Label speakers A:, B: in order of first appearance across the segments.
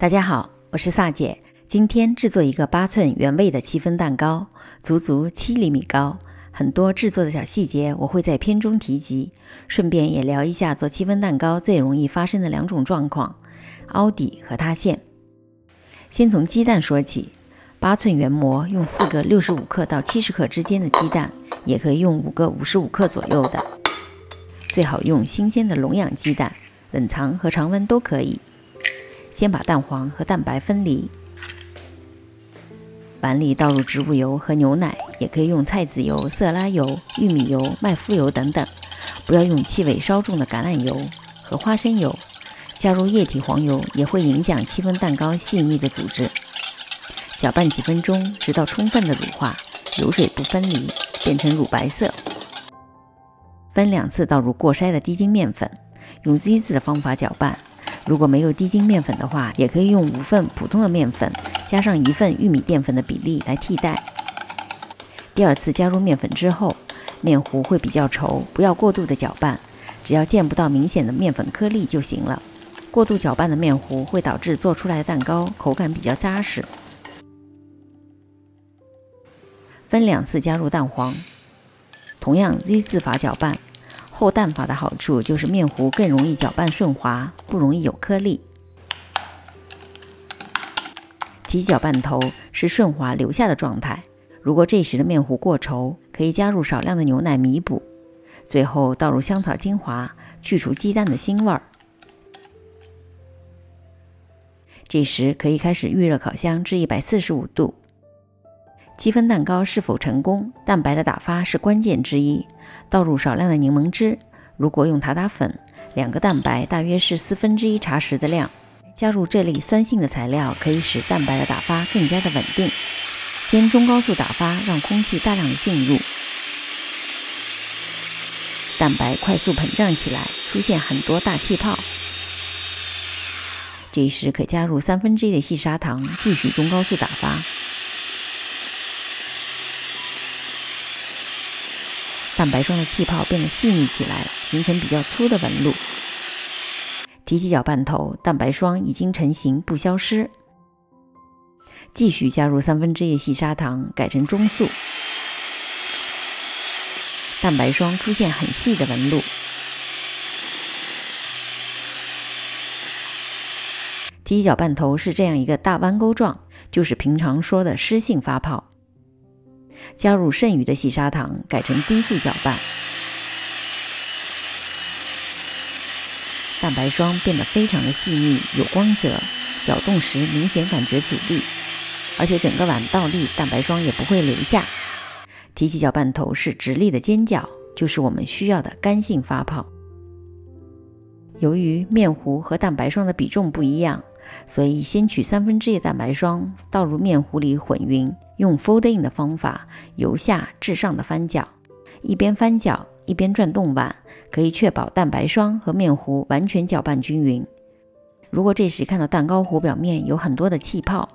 A: 大家好，我是萨姐。今天制作一个8寸原味的戚风蛋糕，足足7厘米高。很多制作的小细节我会在片中提及，顺便也聊一下做戚风蛋糕最容易发生的2种状况：凹底和塌陷。先从鸡蛋说起，8寸原模用4个65克到70克之间的鸡蛋，也可以用5个55克左右的，最好用新鲜的笼养鸡蛋，冷藏和常温都可以。先把蛋黄和蛋白分离，碗里倒入植物油和牛奶，也可以用菜籽油、色拉油、玉米油、麦麸油等等，不要用气味稍重的橄榄油和花生油。加入液体黄油也会影响戚风蛋糕细腻的组织。搅拌几分钟，直到充分的乳化，油水不分离，变成乳白色。分2次倒入过筛的低筋面粉，用 Z 字的方法搅拌。如果没有低筋面粉的话，也可以用5份普通的面粉加上1份玉米淀粉的比例来替代。第2次加入面粉之后，面糊会比较稠，不要过度的搅拌，只要见不到明显的面粉颗粒就行了。过度搅拌的面糊会导致做出来的蛋糕口感比较扎实。分2次加入蛋黄，同样 Z 字法搅拌。后蛋法的好处就是面糊更容易搅拌顺滑，不容易有颗粒。提搅拌头是顺滑留下的状态，如果这时的面糊过稠，可以加入少量的牛奶弥补。最后倒入香草精华，去除鸡蛋的腥味儿。这时可以开始预热烤箱至145度。戚风蛋糕是否成功，蛋白的打发是关键之一。倒入少量的柠檬汁，如果用塔塔粉，2个蛋白大约是1/4茶匙的量。加入这类酸性的材料，可以使蛋白的打发更加的稳定。先中高速打发，让空气大量的进入，蛋白快速膨胀起来，出现很多大气泡。这时可加入1/3的细砂糖，继续中高速打发。蛋白霜的气泡变得细腻起来了，形成比较粗的纹路。提起搅拌头，蛋白霜已经成型不消失。继续加入1/3的细砂糖，改成中速。蛋白霜出现很细的纹路。提起搅拌头是这样一个大弯钩状，就是平常说的湿性发泡。加入剩余的细砂糖，改成低速搅拌。蛋白霜变得非常的细腻，有光泽，搅动时明显感觉阻力，而且整个碗倒立，蛋白霜也不会留下。提起搅拌头是直立的尖角，就是我们需要的干性发泡。由于面糊和蛋白霜的比重不一样，所以先取1/3的蛋白霜倒入面糊里混匀，用 fold in 的方法由下至上的翻搅，一边翻搅一边转动碗，可以确保蛋白霜和面糊完全搅拌均匀。如果这时看到蛋糕糊表面有很多的气泡，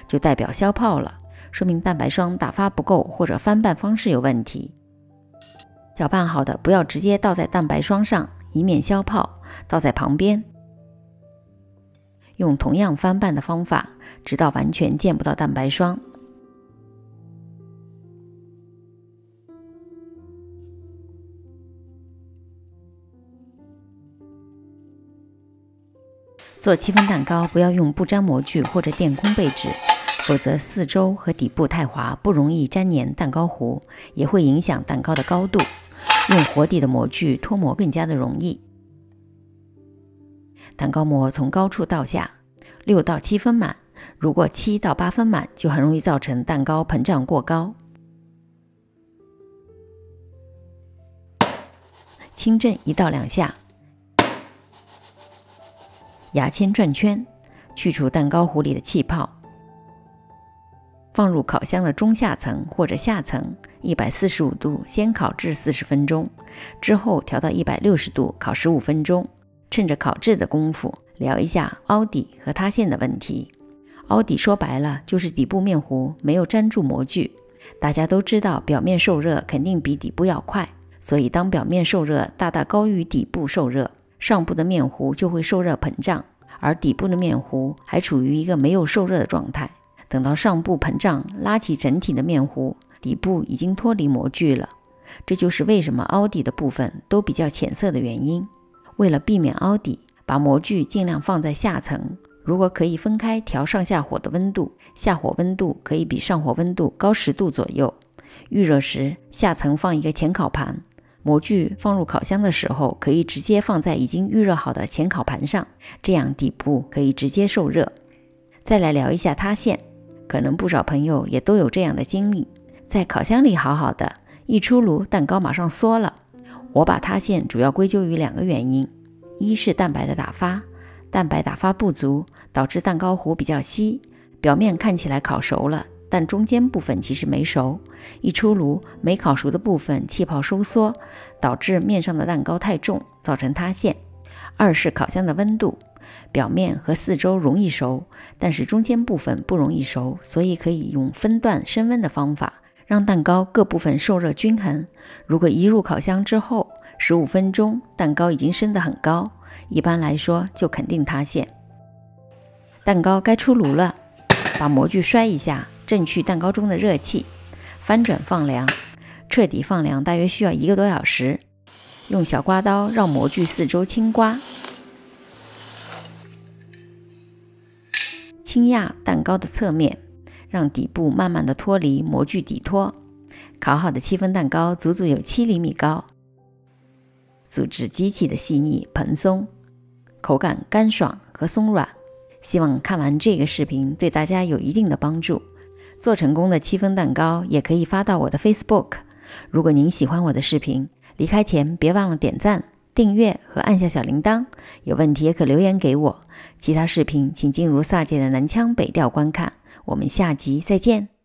A: 就代表消泡了，说明蛋白霜打发不够或者翻拌方式有问题。搅拌好的不要直接倒在蛋白霜上，以免消泡，倒在旁边。用同样翻拌的方法，直到完全见不到蛋白霜。做戚风蛋糕不要用不粘模具或者电工背纸，否则四周和底部太滑，不容易粘黏蛋糕糊，也会影响蛋糕的高度。用活底的模具脱模更加的容易。蛋糕模从高处到下，6到7分满，如果7到8分满，就很容易造成蛋糕膨胀过高。轻震1到2下，牙签转圈，去除蛋糕糊里的气泡。放入烤箱的中下层或者下层，145度先烤至40分钟，之后调到160度烤15分钟。趁着烤制的功夫，聊一下凹底和塌陷的问题。凹底说白了就是底部面糊没有粘住模具。大家都知道表面受热肯定比底部要快，所以当表面受热大大高于底部受热，上部的面糊就会受热膨胀，而底部的面糊还处于一个没有受热的状态。等到上部膨胀拉起整体的面糊，底部已经脱离模具了。这就是为什么凹底的部分都比较浅色的原因。为了避免凹底，把模具尽量放在下层，如果可以分开调上下火的温度，下火温度可以比上火温度高10度左右。预热时，下层放一个前烤盘，模具放入烤箱的时候，可以直接放在已经预热好的前烤盘上，这样底部可以直接受热。再来聊一下塌陷，可能不少朋友也都有这样的经历，在烤箱里好好的，一出炉蛋糕马上缩了。我把塌陷主要归咎于2个原因，一是蛋白的打发，蛋白打发不足，导致蛋糕糊比较稀，表面看起来烤熟了，但中间部分其实没熟，一出炉没烤熟的部分气泡收缩，导致面上的蛋糕太重，造成塌陷。二是烤箱的温度，表面和四周容易熟，但是中间部分不容易熟，所以可以用分段升温的方法，让蛋糕各部分受热均衡。如果一入烤箱之后15分钟，蛋糕已经升得很高，一般来说就肯定塌陷。蛋糕该出炉了，把模具摔一下，震去蛋糕中的热气，翻转放凉，彻底放凉大约需要1个多小时。用小刮刀绕模具四周轻刮，轻压蛋糕的侧面，让底部慢慢的脱离模具底托。烤好的7分蛋糕足足有7厘米高，组织极其的细腻蓬松，口感干爽和松软。希望看完这个视频对大家有一定的帮助。做成功的7分蛋糕也可以发到我的 Facebook。如果您喜欢我的视频，离开前别忘了点赞、订阅和按下小铃铛。有问题也可留言给我。其他视频请进入萨姐的南腔北调观看。我们下集再见。